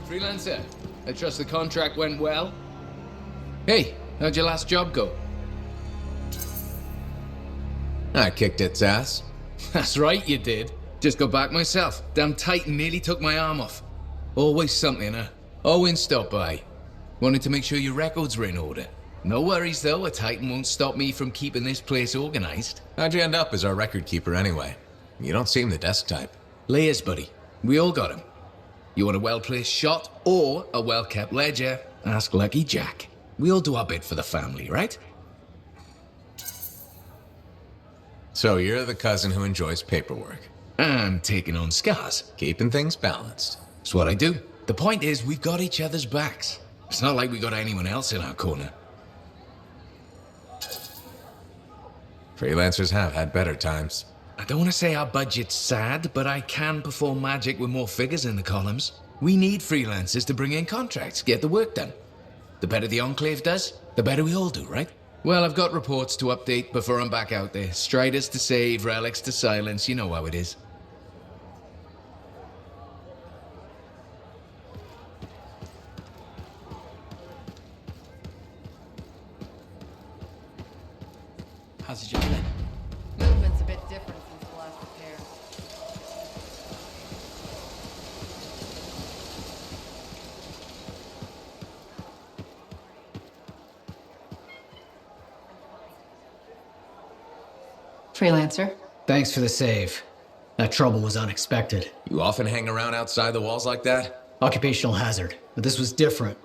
Freelancer, I trust the contract went well? Hey, how'd your last job go? I kicked its ass. That's right, you did. Just got back myself. Damn Titan nearly took my arm off. Always something, huh? Owen stopped by. Wanted to make sure your records were in order. No worries though, a Titan won't stop me from keeping this place organized. How'd you end up as our record keeper anyway? You don't seem the desk type. Layers, buddy. We all got 'em. You want a well-placed shot or a well-kept ledger? Ask Lucky Jack. We all do our bit for the family, right? So you're the cousin who enjoys paperwork. I'm taking on scars. Keeping things balanced. It's what I do. The point is, we've got each other's backs. It's not like we got anyone else in our corner. Freelancers have had better times. I don't want to say our budget's sad, but I can perform magic with more figures in the columns. We need freelancers to bring in contracts, get the work done. The better the Enclave does, the better we all do, right? Well, I've got reports to update before I'm back out there. Striders to save, relics to silence, you know how it is. How's the job been? Movement's a bit different since the last repair. Freelancer. Thanks for the save. That trouble was unexpected. You often hang around outside the walls like that? Occupational hazard. But this was different.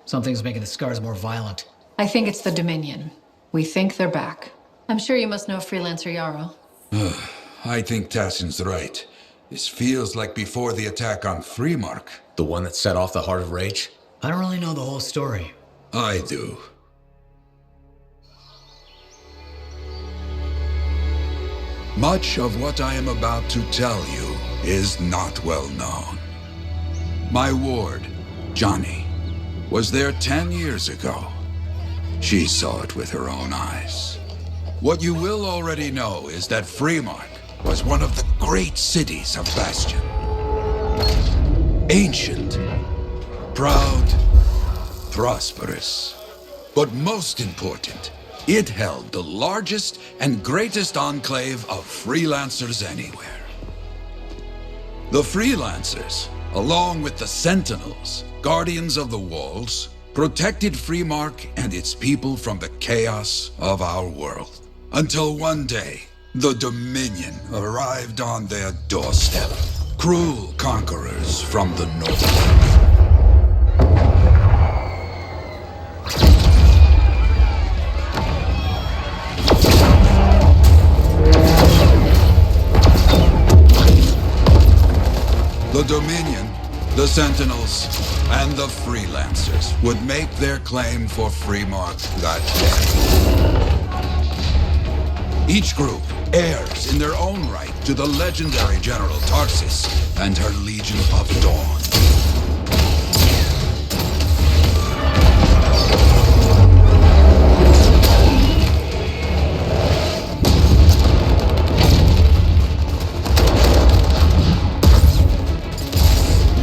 Something's making the scars more violent. I think it's the Dominion. We think they're back. I'm sure you must know Freelancer Yarrow. I think Tassin's right. This feels like before the attack on Freemark. The one that set off the Heart of Rage? I don't really know the whole story. I do. Much of what I am about to tell you is not well known. My ward, Johnny, was there 10 years ago. She saw it with her own eyes. What you will already know is that Freemark was one of the great cities of Bastion. Ancient, proud, prosperous. But most important, it held the largest and greatest enclave of freelancers anywhere. The freelancers, along with the Sentinels, guardians of the walls, protected Freemark and its people from the chaos of our world. Until one day, the Dominion arrived on their doorstep. Cruel conquerors from the north. The Dominion, the Sentinels, and the Freelancers would make their claim for Freemark that day. Each group heirs in their own right to the legendary General Tarsis and her Legion of Dawn.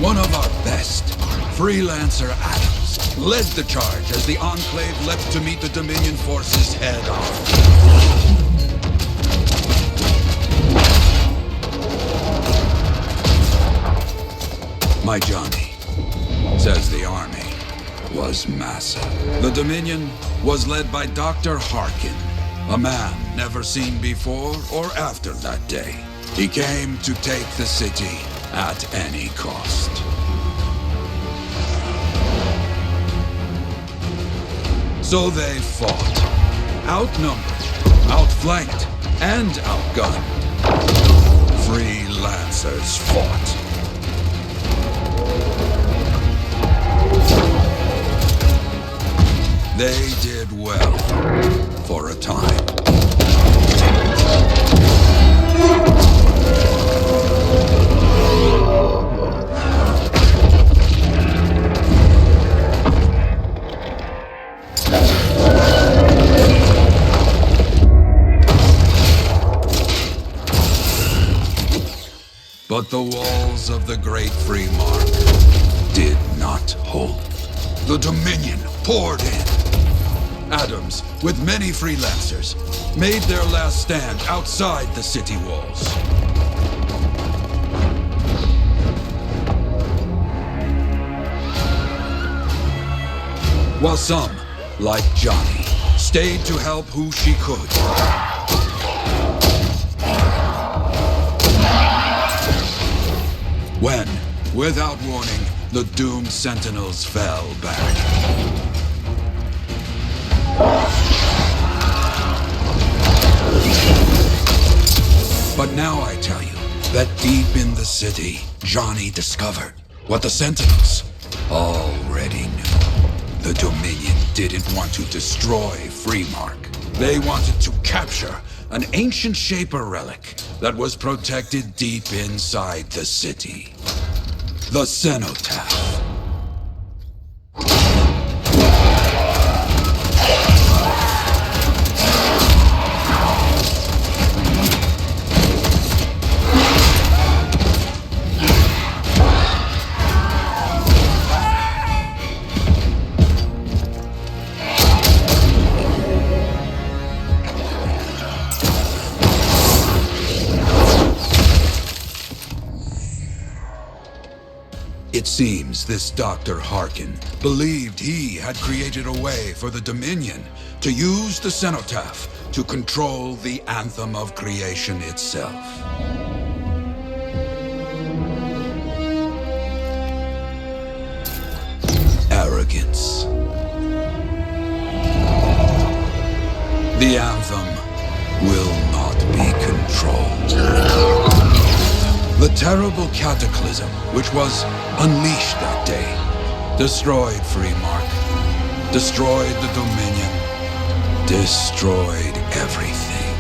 One of our best, Freelancer Adams, led the charge as the Enclave leapt to meet the Dominion forces head-on. My Johnny, says the army, was massive. The Dominion was led by Dr. Harkin, a man never seen before or after that day. He came to take the city at any cost. So they fought, outnumbered, outflanked, and outgunned. Freelancers fought. They did well, for a time. But the walls of the Great Freemark did not not hold. The Dominion poured in. Adams, with many freelancers, made their last stand outside the city walls. While some, like Johnny, stayed to help who she could. When, without warning, the doomed Sentinels fell back. But now I tell you that deep in the city, Johnny discovered what the Sentinels already knew. The Dominion didn't want to destroy Freemark. They wanted to capture an ancient Shaper relic that was protected deep inside the city. The Cenotaph. It seems this Dr. Harkin believed he had created a way for the Dominion to use the Cenotaph to control the Anthem of creation itself. Arrogance. The Anthem will not be controlled. The terrible cataclysm which was unleashed that day destroyed Freemark, destroyed the Dominion, destroyed everything.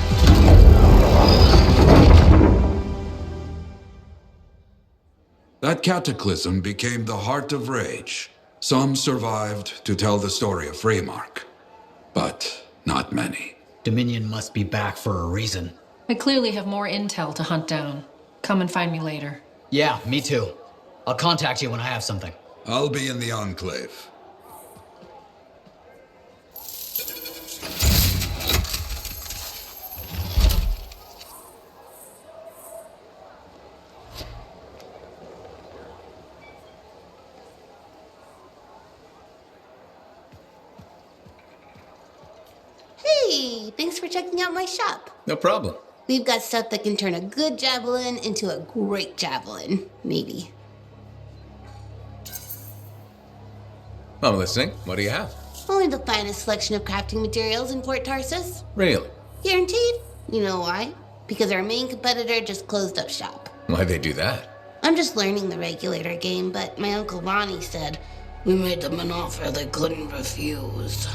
That cataclysm became the heart of rage. Some survived to tell the story of Freemark, but not many. Dominion must be back for a reason. I clearly have more intel to hunt down. Come and find me later. Yeah, me too. I'll contact you when I have something. I'll be in the Enclave. Hey, thanks for checking out my shop. No problem. We've got stuff that can turn a good javelin into a great javelin, maybe. I'm listening. What do you have? Only the finest selection of crafting materials in Port Tarsus. Really? Guaranteed. You know why? Because our main competitor just closed up shop. Why'd they do that? I'm just learning the regulator game, but my Uncle Ronnie said, we made them an offer they couldn't refuse.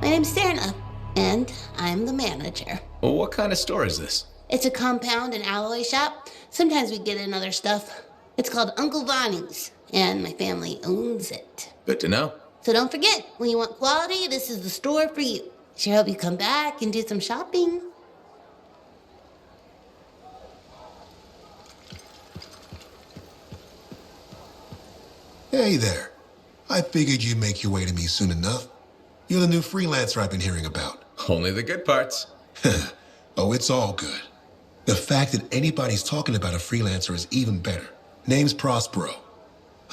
My name's Serna, and I'm the manager. Well, what kind of store is this? It's a compound and alloy shop. Sometimes we get in other stuff. It's called Uncle Ronnie's, and my family owns it. Good to know. So don't forget, when you want quality, this is the store for you. Sure hope you come back and do some shopping. Hey there. I figured you'd make your way to me soon enough. You're the new freelancer I've been hearing about. Only the good parts. Oh, it's all good. The fact that anybody's talking about a freelancer is even better. Name's Prospero.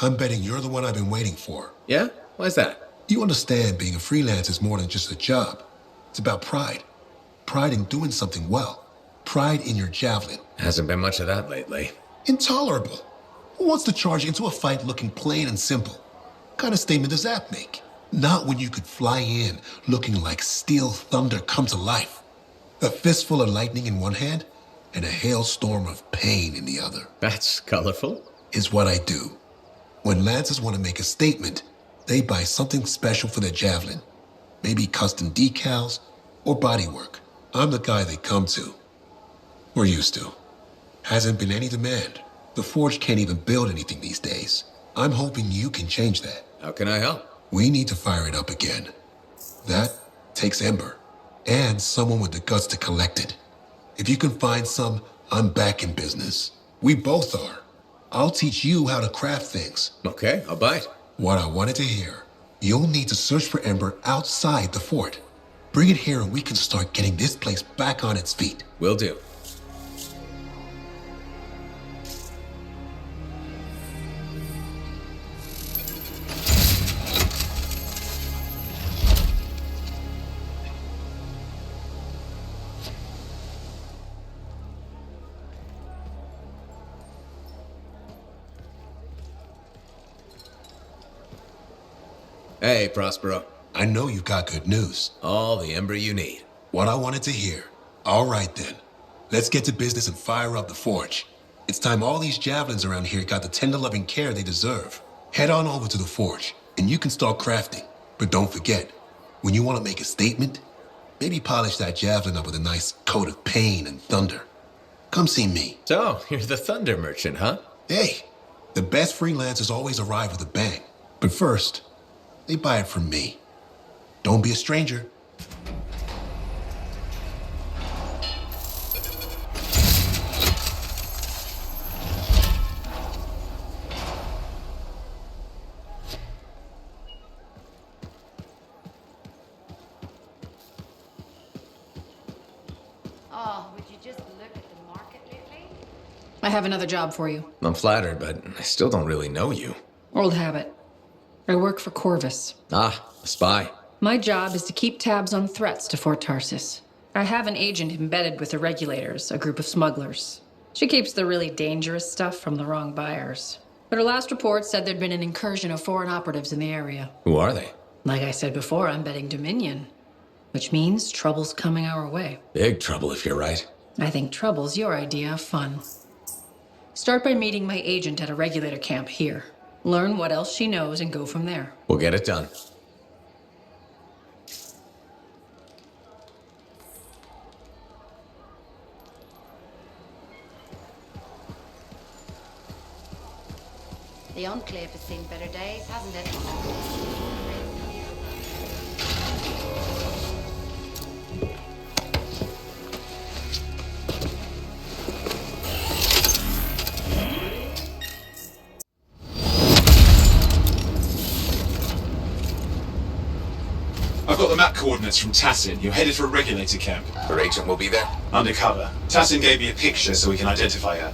I'm betting you're the one I've been waiting for. Yeah? Why's that? You understand being a freelancer is more than just a job. It's about pride. Pride in doing something well. Pride in your javelin. Hasn't been much of that lately. Intolerable. Who wants to charge into a fight looking plain and simple? What kind of statement does that make? Not when you could fly in looking like steel thunder come to life. A fistful of lightning in one hand and a hailstorm of pain in the other. That's colorful. Is what I do. When lancers want to make a statement, they buy something special for their javelin. Maybe custom decals or bodywork. I'm the guy they come to. We're used to. Hasn't been any demand. The Forge can't even build anything these days. I'm hoping you can change that. How can I help? We need to fire it up again. That takes Ember. And someone with the guts to collect it. If you can find some, I'm back in business. We both are. I'll teach you how to craft things. Okay, I'll bite. What I wanted to hear. You'll need to search for Ember outside the fort. Bring it here and we can start getting this place back on its feet. Will do. Hey, Prospero. I know you got good news. All the Ember you need. What I wanted to hear. All right then. Let's get to business and fire up the forge. It's time all these javelins around here got the tender loving care they deserve. Head on over to the forge, and you can start crafting. But don't forget, when you want to make a statement, maybe polish that javelin up with a nice coat of pain and thunder. Come see me. So, you're the thunder merchant, huh? Hey, the best freelancers always arrive with a bang. But first, they buy it from me. Don't be a stranger. Oh, would you just look at the market lately? I have another job for you. I'm flattered, but I still don't really know you. Old habit. I work for Corvus. Ah, a spy. My job is to keep tabs on threats to Fort Tarsis. I have an agent embedded with the regulators, a group of smugglers. She keeps the really dangerous stuff from the wrong buyers. But her last report said there'd been an incursion of foreign operatives in the area. Who are they? Like I said before, I'm betting Dominion. Which means trouble's coming our way. Big trouble if you're right. I think trouble's your idea of fun. Start by meeting my agent at a regulator camp here. Learn what else she knows and go from there. We'll get it done. The Enclave has seen better days, hasn't it? I've got the map coordinates from Tassin. You're headed for a regulator camp. Her agent will be there? Undercover. Tassin gave me a picture so we can identify her.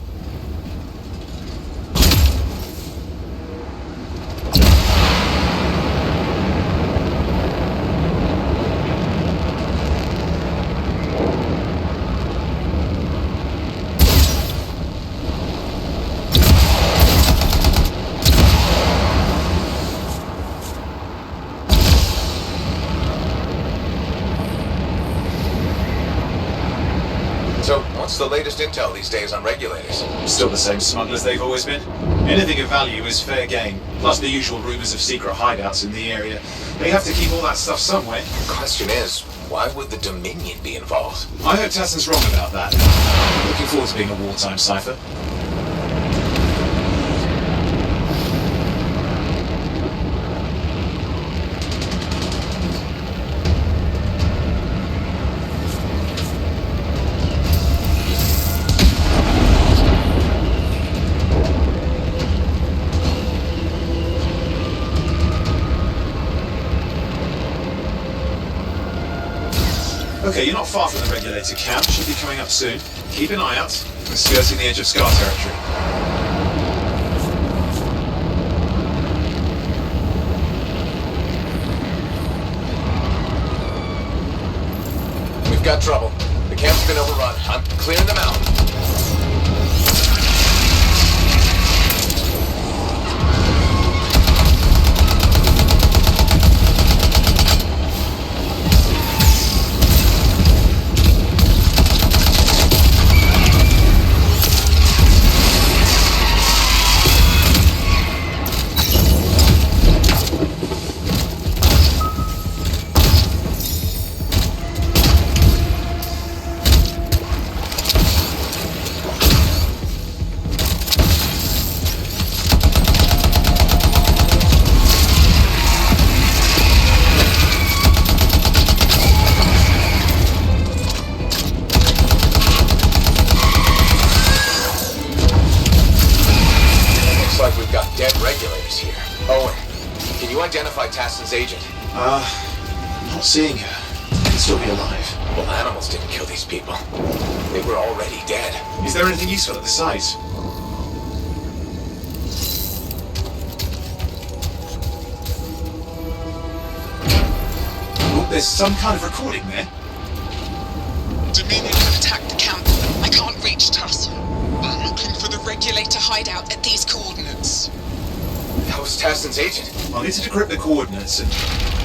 So, what's the latest intel these days on regulators? Still the same smugglers they've always been. Anything of value is fair game, plus the usual rumors of secret hideouts in the area. They have to keep all that stuff somewhere. The question is, why would the Dominion be involved? I heard Tassin's wrong about that. Looking forward to being a wartime cipher. Okay, you're not far from the regulator camp. Should be coming up soon. Keep an eye out. We're skirting the edge of Scar territory. We've got trouble. The camp's been overrun. I'm clearing them out. Like we've got dead regulators here. Owen, Can you identify Tassin's agent? Not seeing her. Could still be alive. Well, animals didn't kill these people. They were already dead. Is there anything useful at the site? Oh, there's some kind of recording there. Dominion have attacked the camp. I can't reach Tarsa. I'm looking for the regulator hideout at these coordinates. That was Tassin's agent. I'll need to decrypt the coordinates and...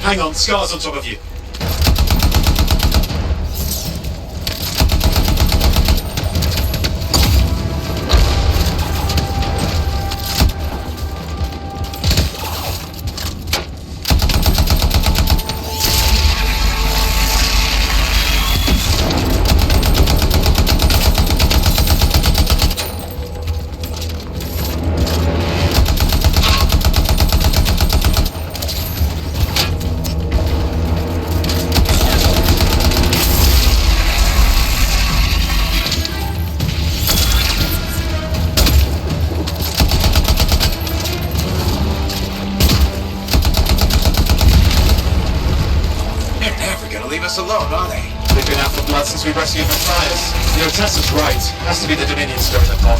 Hang on, Scar's on top of you. Alone, are they? They've been out for blood since we rescued Matthias. You know, Tessa's right. Has to be the Dominion stirring the pot.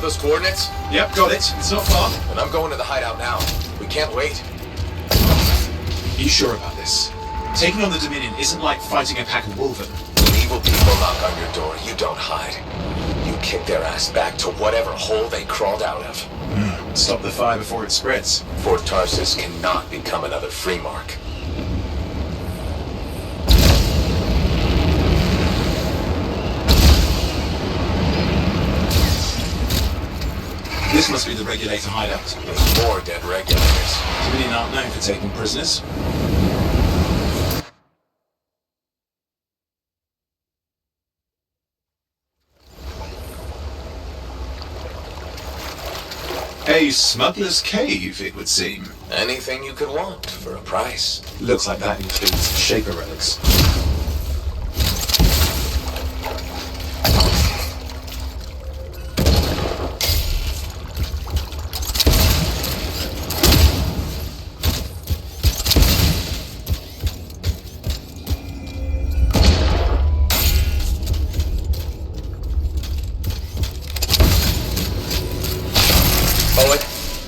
those coordinates? Yep, got it. It's not far. And I'm going to the hideout now. We can't wait. Are you sure about this? Taking on the Dominion isn't like fighting a pack of wolven. When evil people knock on your door, you don't hide. You kick their ass back to whatever hole they crawled out of. Stop the fire before it spreads. Fort Tarsus cannot become another free mark. This must be the Regulator hideout. There's more dead regulators. Dominion aren't known for taking prisoners. A smuggler's cave, it would seem. Anything you could want for a price. Looks like that includes Shaper relics.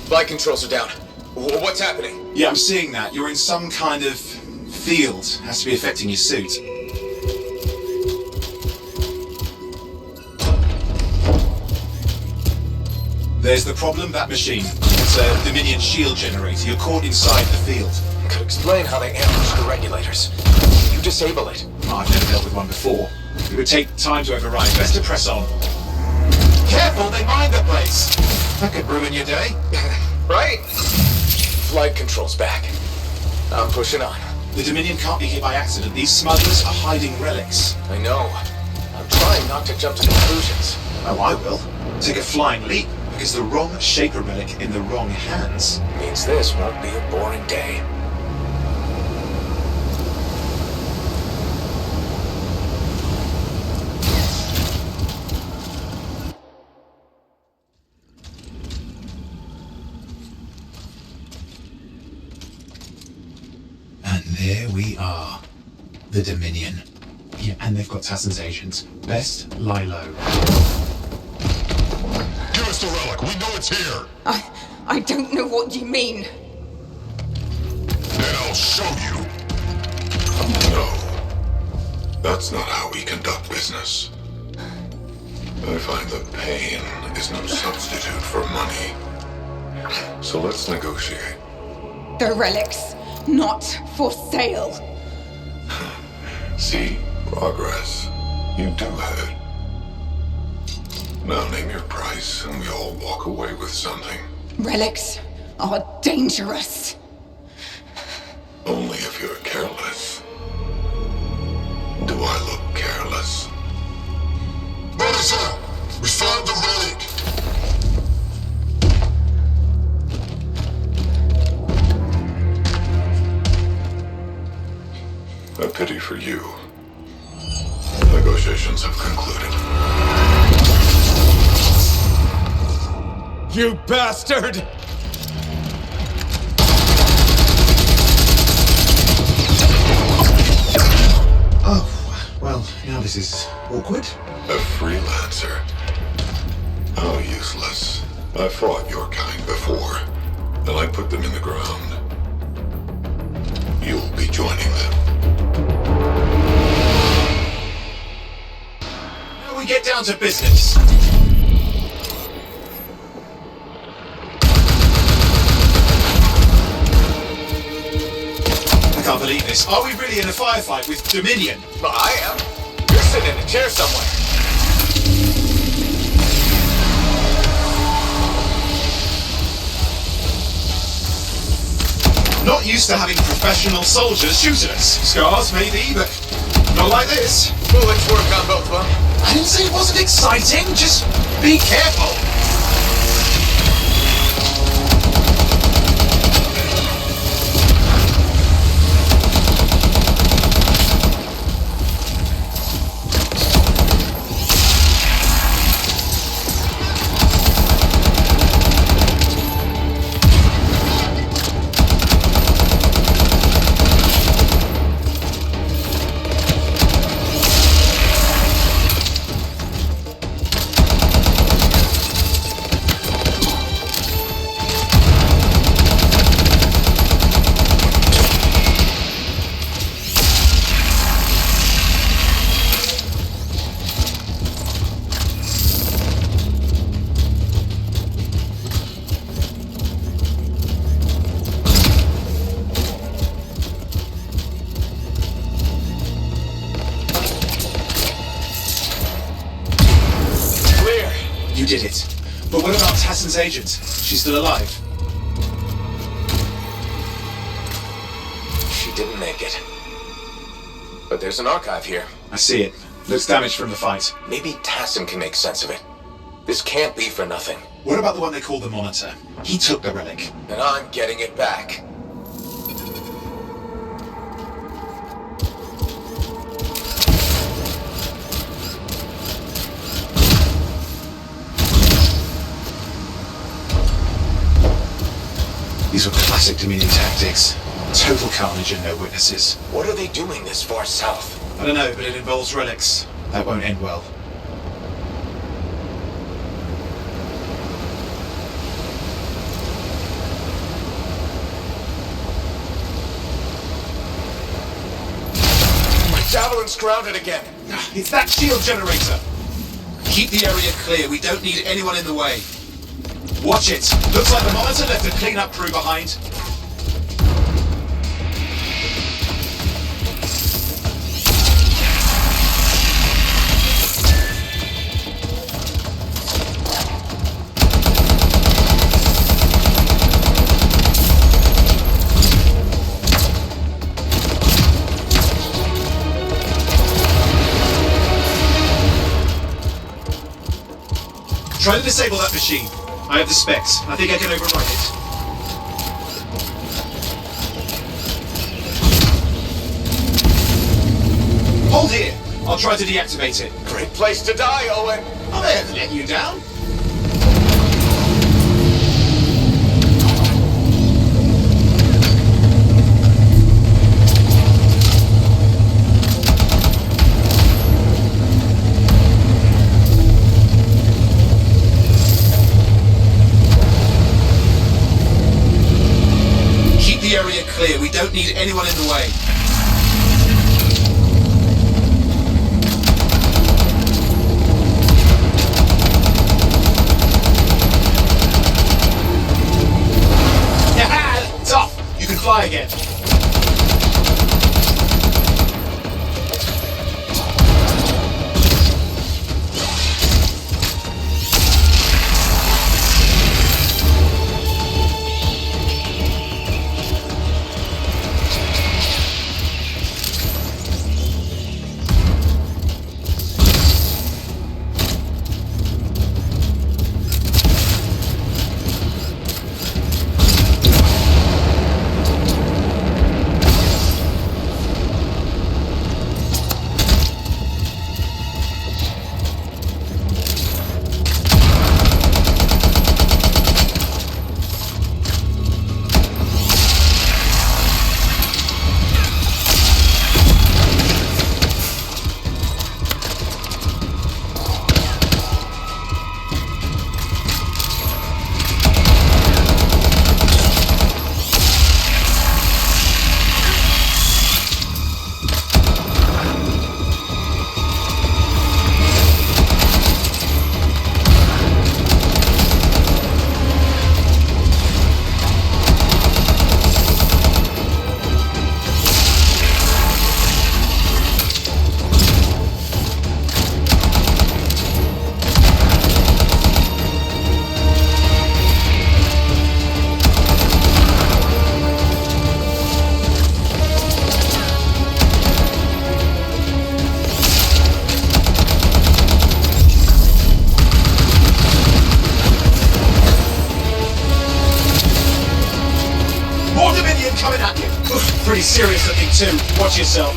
Flight controls are down. What's happening? Yeah, I'm seeing that. You're in some kind of field. Has to be affecting your suit. There's the problem, that machine. It's a Dominion shield generator. You're caught inside the field. Could explain how they ambushed the regulators. You disable it. I've never dealt with one before. It would take time to override. Best to press on. Careful, they mine the place! That could ruin your day. Right? Flight controls back. I'm pushing on. The Dominion can't be here by accident. These smugglers are hiding relics. I know. I'm trying not to jump to conclusions. Oh, I will. Take a flying leap, because the wrong Shaper relic in the wrong hands means this won't be a boring day. And there we are. The Dominion. Yeah, and they've got Tassin's agents. Best lie low. Give us the relic. We know it's here. I don't know what you mean. Then I'll show you. No. That's not how we conduct business. I find that pain is no substitute for money. So let's negotiate. The relics, not for sale. See? Progress. You do have it. Now name your price and we all walk away with something. Relics are dangerous. Only if you're careless. Do I look careless? Officer! We found the relic! A pity for you. Negotiations have concluded. You bastard! Oh, well, now this is awkward. A freelancer? How useless. I fought your kind before, and I put them in the ground. You'll be joining them. Now we get down to business. I can't believe this. Are we really in a firefight with Dominion? Well, I am. You're sitting in a chair somewhere. Not used to having professional soldiers shoot at us. Scars, maybe, but not like this. Bullets work on both of them. I didn't say it wasn't exciting. Just be careful. did it. But what about Tassin's agent? She's still alive. She didn't make it. But there's an archive here. I see it. Looks damaged from the fight. Maybe Tassin can make sense of it. This can't be for nothing. What about the one they call the Monitor? He took the relic. And I'm getting it back. These were classic Dominion tactics. Total carnage and no witnesses. What are they doing this far south? I don't know, but it involves relics. That won't end well. My javelin's grounded again. It's that shield generator. Keep the area clear. We don't need anyone in the way. Watch it. Looks like the Monitor left a cleanup crew behind. Try to disable that machine. I have the specs. I think I can override it. Hold here. I'll try to deactivate it. Great place to die, Owen. Oh, they haven't let you down. The area clear. We don't need anyone in the way. Yeah, tough. You can fly again. Coming at you. Pretty serious looking too. Watch yourself.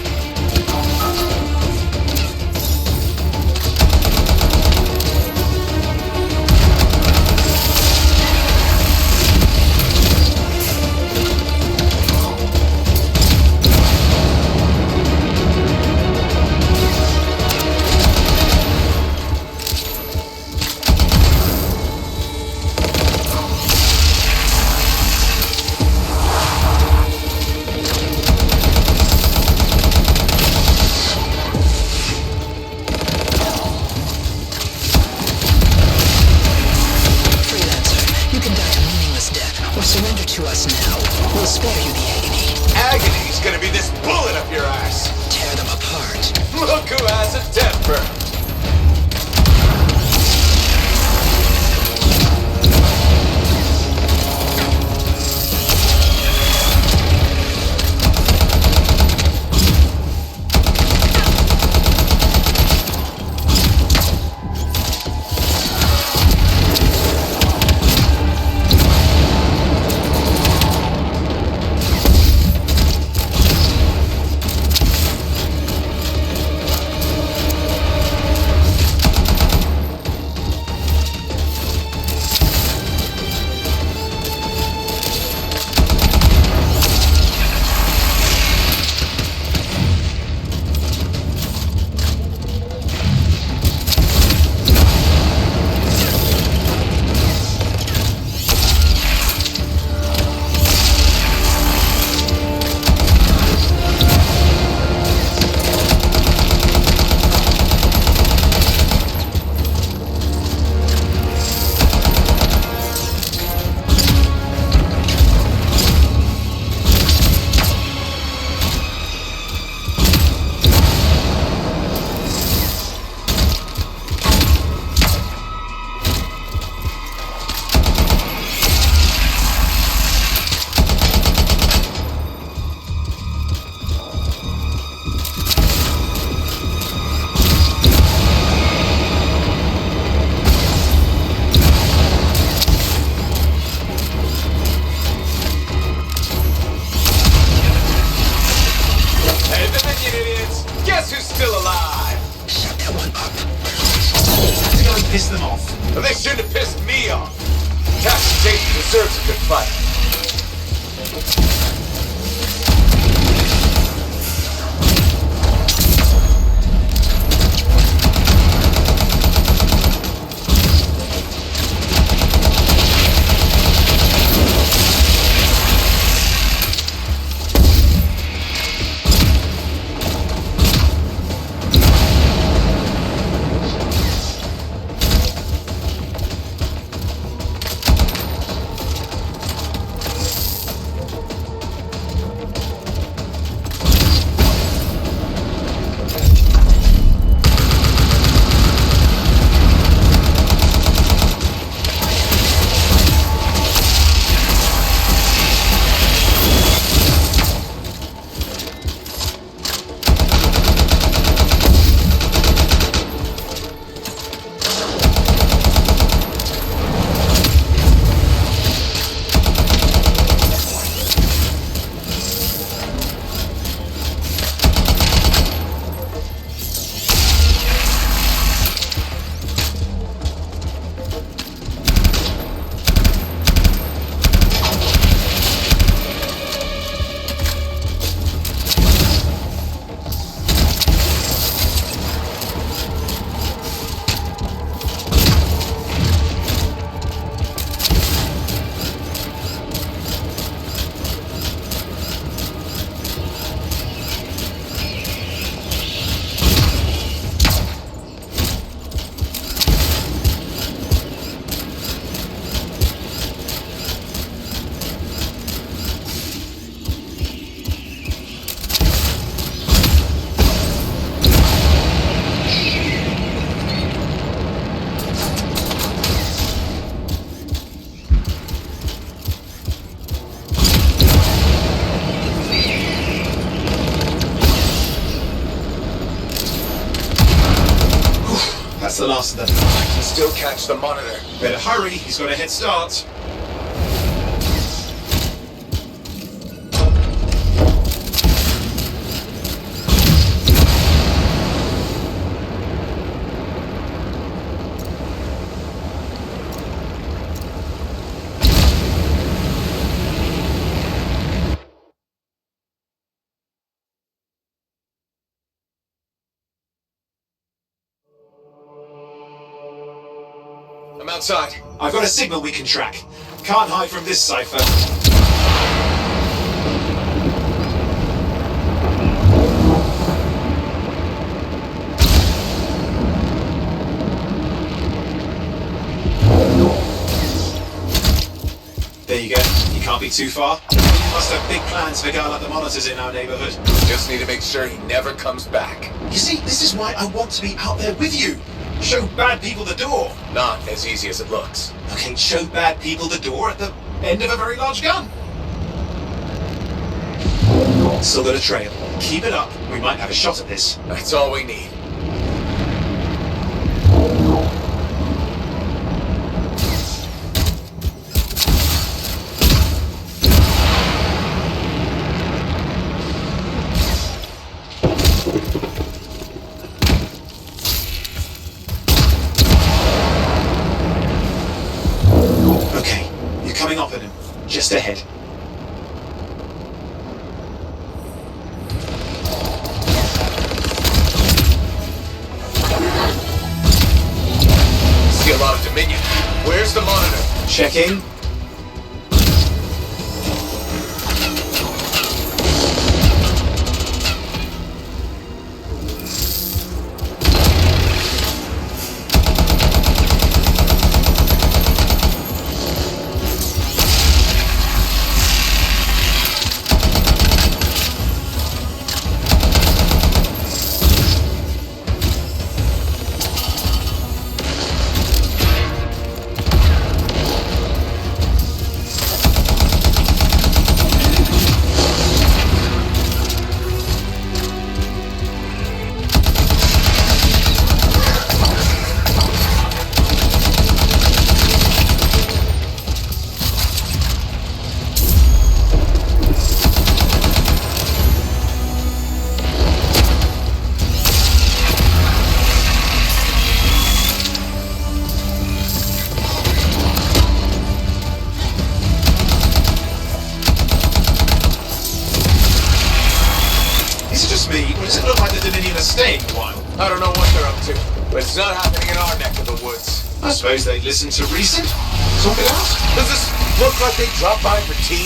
Surrender to us now. We'll spare you the agony. Agony's gonna be this bullet up your ass. Tear them apart. Look who has a temper. piss them off. Well, they shouldn't have pissed me off. Captain Jason deserves a good fight. That's the last of them. I can still catch the monitor. Better hurry, he's got a head start. I'm outside. I've got a signal we can track. Can't hide from this cipher. There you go. You can't be too far. Must have big plans for a guy like the monitors in our neighborhood. Just need to make sure he never comes back. You see, this is why I want to be out there with you. Show bad people the door. Not as easy as it looks. Okay, show bad people the door at the end of a very large gun. Still got a trail. Keep it up. We might have a shot at this. That's all we need. Okay, you're coming up on him. Just ahead. See a lot of Dominion. Where's the monitor? Checking. look like the Dominion are staying a while. I don't know what they're up to, but it's not happening in our neck of the woods. I suppose they listen to recent. Something else? Does this look like they dropped by for tea?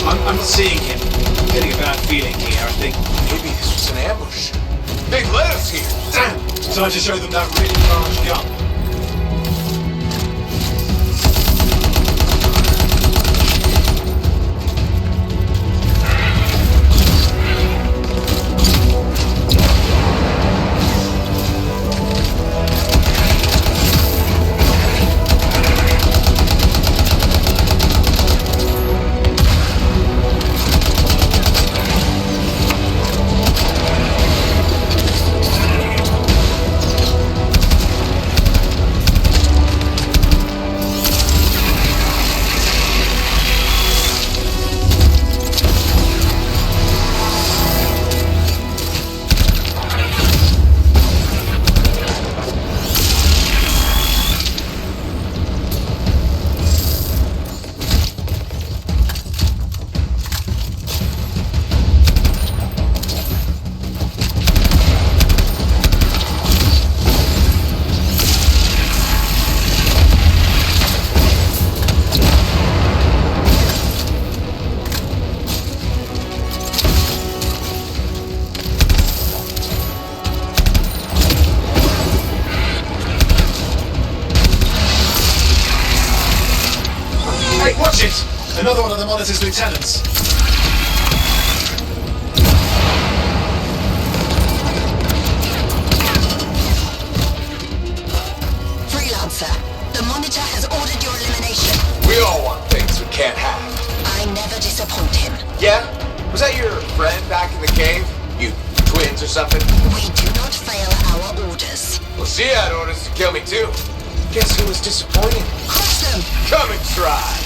I'm not seeing him. I'm getting a bad feeling here, I think. Maybe this was an ambush. They led us here. Damn! Time to show them that really large gun. Watch it! Another one of the Monitor's lieutenants. Freelancer, the Monitor has ordered your elimination. We all want things we can't have. I never disappoint him. Yeah? Was that your friend back in the cave? You twins or something? We do not fail our orders. Well, she had orders to kill me too. Guess who was disappointed? Crush them! Come and try.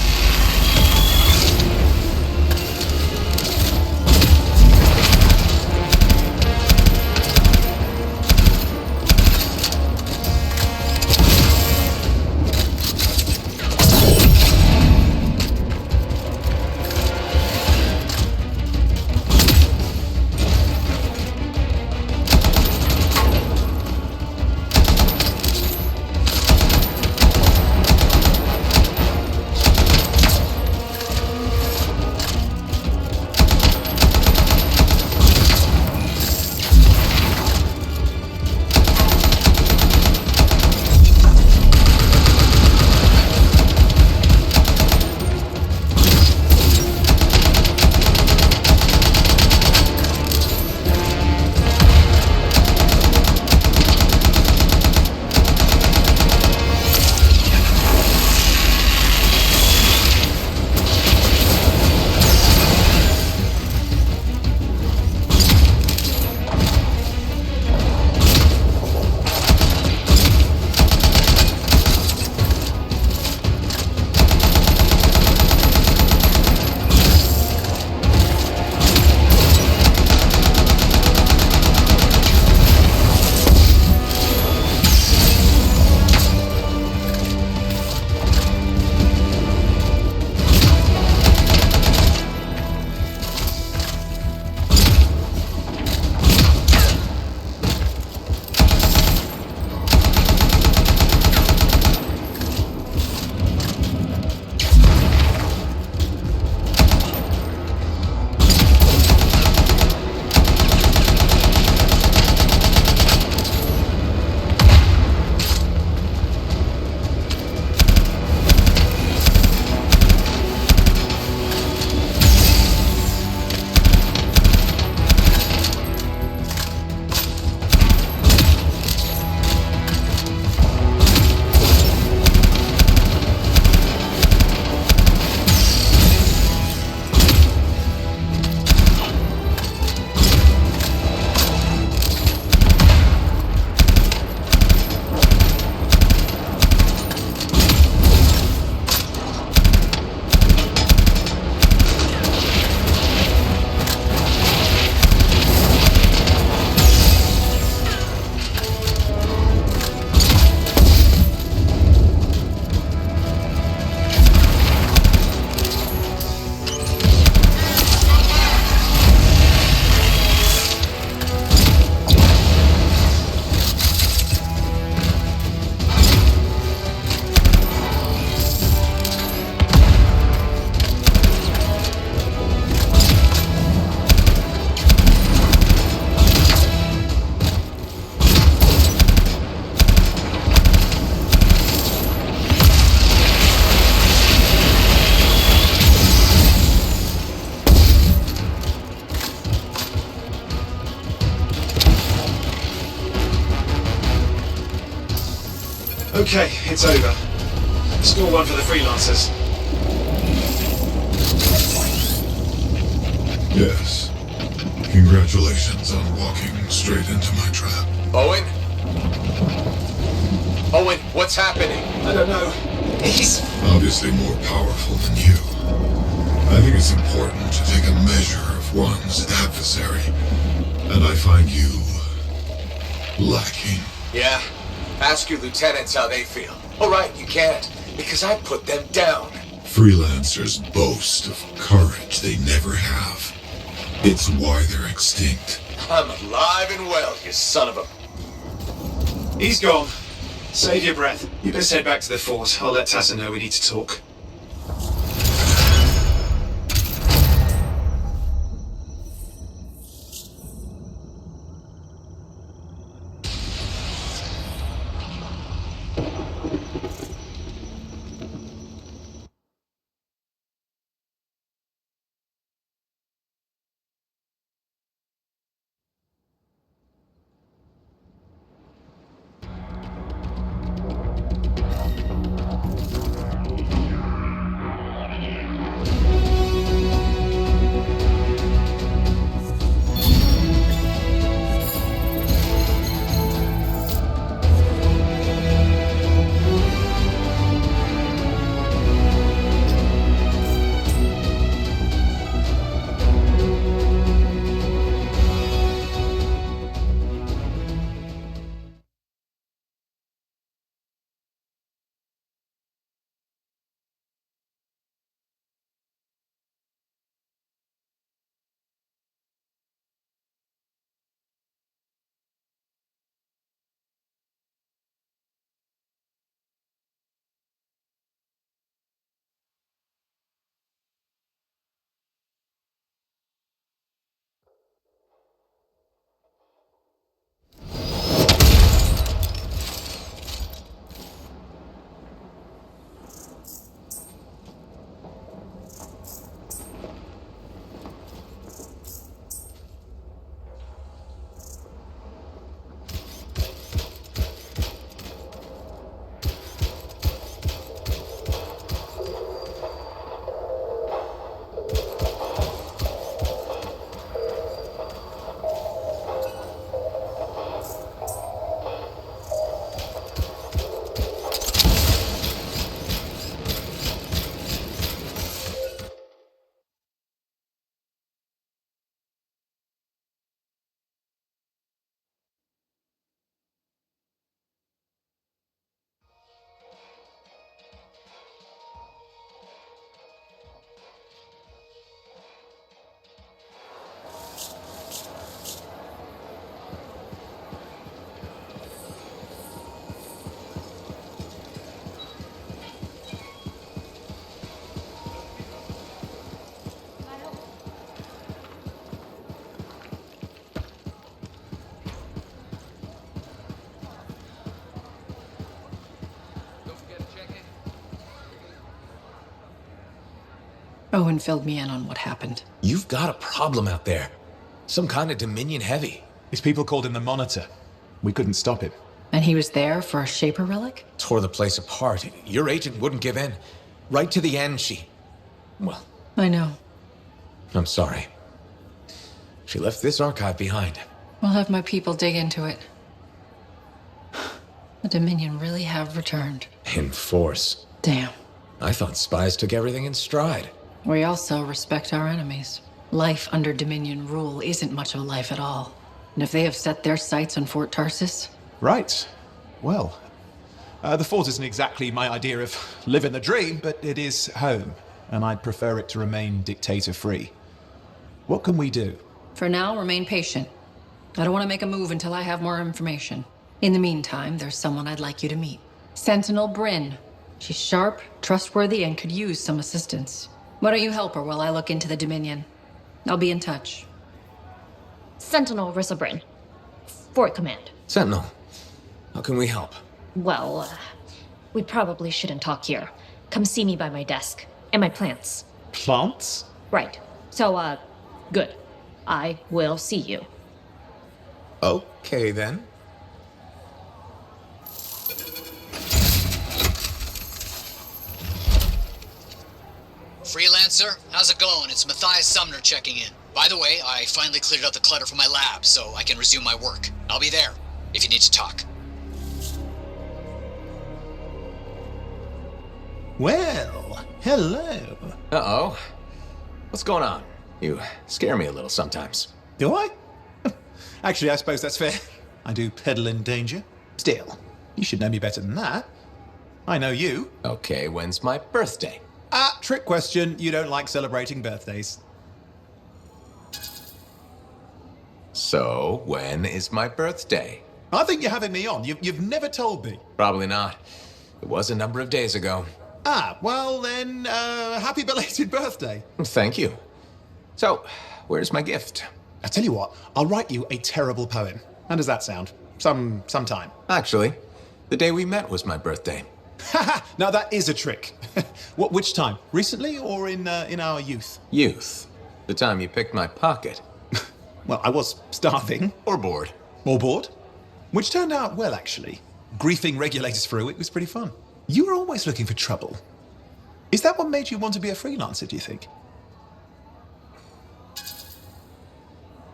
Okay, it's over. Score one for the freelancers. Yes. Congratulations on walking straight into my trap. Owen? Owen, what's happening? I don't know. He's Obviously more powerful than you. I think it's important to take a measure of one's adversary. And I find you lacking. Yeah. Ask your lieutenants how they feel. All right, you can't, because I put them down. Freelancers boast of courage they never have. It's why they're extinct. I'm alive and well, you son of a... He's gone. Save your breath. You best head back to the fort. I'll let Tassa know we need to talk. Owen filled me in on what happened. You've got a problem out there. Some kind of Dominion heavy. His people called him the Monitor. We couldn't stop him. And he was there for a Shaper relic? Tore the place apart. Your agent wouldn't give in. Right to the end, well, I know. I'm sorry. She left this archive behind. We'll have my people dig into it. The Dominion really have returned. In force. Damn. I thought spies took everything in stride. We also respect our enemies. Life under Dominion rule isn't much of a life at all. And if they have set their sights on Fort Tarsis... Right. Well, the fort isn't exactly my idea of living the dream, but it is home, and I'd prefer it to remain dictator-free. What can we do? For now, remain patient. I don't want to make a move until I have more information. In the meantime, there's someone I'd like you to meet. Sentinel Bryn. She's sharp, trustworthy, and could use some assistance. Why don't you help her while I look into the Dominion? I'll be in touch. Sentinel Rissa Bryn. Fort Command. Sentinel, how can we help? Well, we probably shouldn't talk here. Come see me by my desk. And my plants. Plants? Right. So, good. I will see you. Okay, then. Freelancer. How's it going? It's Matthias Sumner checking in. By the way, I finally cleared out the clutter from my lab, so I can resume my work. I'll be there, if you need to talk. Well, hello. Uh-oh. What's going on? You scare me a little sometimes. Do I? Actually, I suppose that's fair. I do peddle in danger. Still, you should know me better than that. I know you. Okay, when's my birthday? Ah, trick question. You don't like celebrating birthdays. So, when is my birthday? I think you're having me on. You've never told me. Probably not. It was a number of days ago. Ah, well then, happy belated birthday. Thank you. So, where's my gift? I tell you what, I'll write you a terrible poem. How does that sound? Sometime. Actually, the day we met was my birthday. Haha, now that is a trick. Which time? Recently or in our youth? Youth. The time you picked my pocket. Well, I was starving. Or bored. Or bored. Which turned out well, actually. Griefing regulators for a week was pretty fun. You were always looking for trouble. Is that what made you want to be a freelancer, do you think?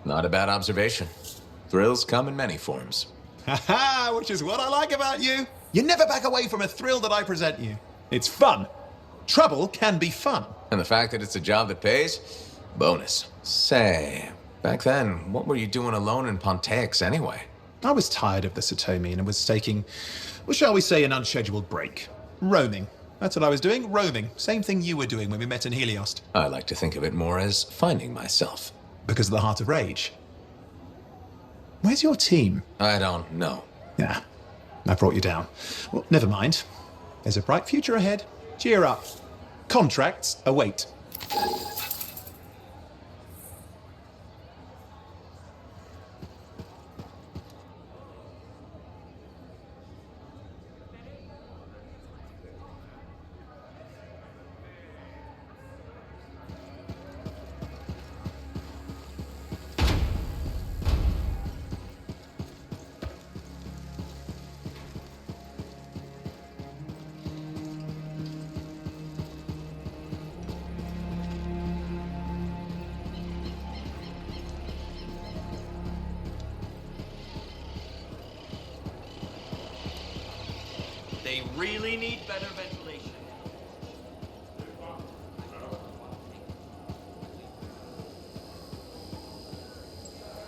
Not a bad observation. Thrills come in many forms. Haha, which is what I like about you. You never back away from a thrill that I present you. It's fun. Trouble can be fun. And the fact that it's a job that pays? Bonus. Say, back then, what were you doing alone in Pontex anyway? I was tired of the Satomi and was taking, well, shall we say, an unscheduled break. Roaming. That's what I was doing, roaming. Same thing you were doing when we met in Heliost. I like to think of it more as finding myself. Because of the Heart of Rage. Where's your team? I don't know. Yeah, I brought you down. Well, never mind. There's a bright future ahead. Cheer up. Contracts await. They really need better ventilation.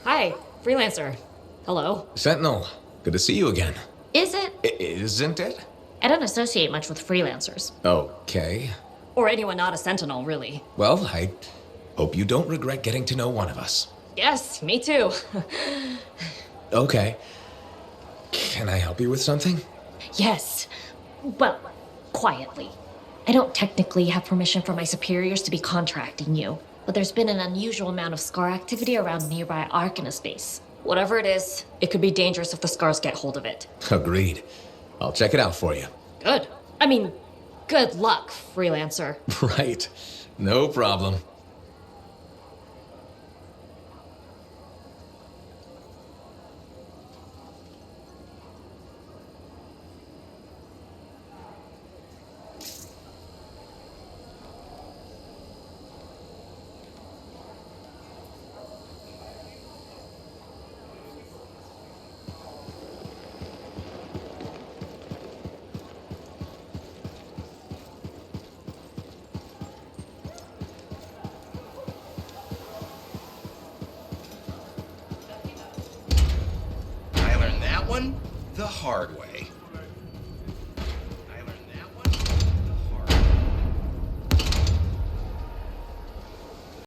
Hi, Freelancer. Hello. Sentinel, good to see you again. Is it? Isn't it? I don't associate much with freelancers. Okay. Or anyone not a Sentinel, really. Well, I hope you don't regret getting to know one of us. Yes, me too. Okay. Can I help you with something? Yes. Well, quietly. I don't technically have permission from my superiors to be contracting you, but there's been an unusual amount of scar activity around nearby Arcana space. Whatever it is, it could be dangerous if the scars get hold of it. Agreed. I'll check it out for you. Good. I mean, good luck, Freelancer. Right. No problem. I learned that one the hard way.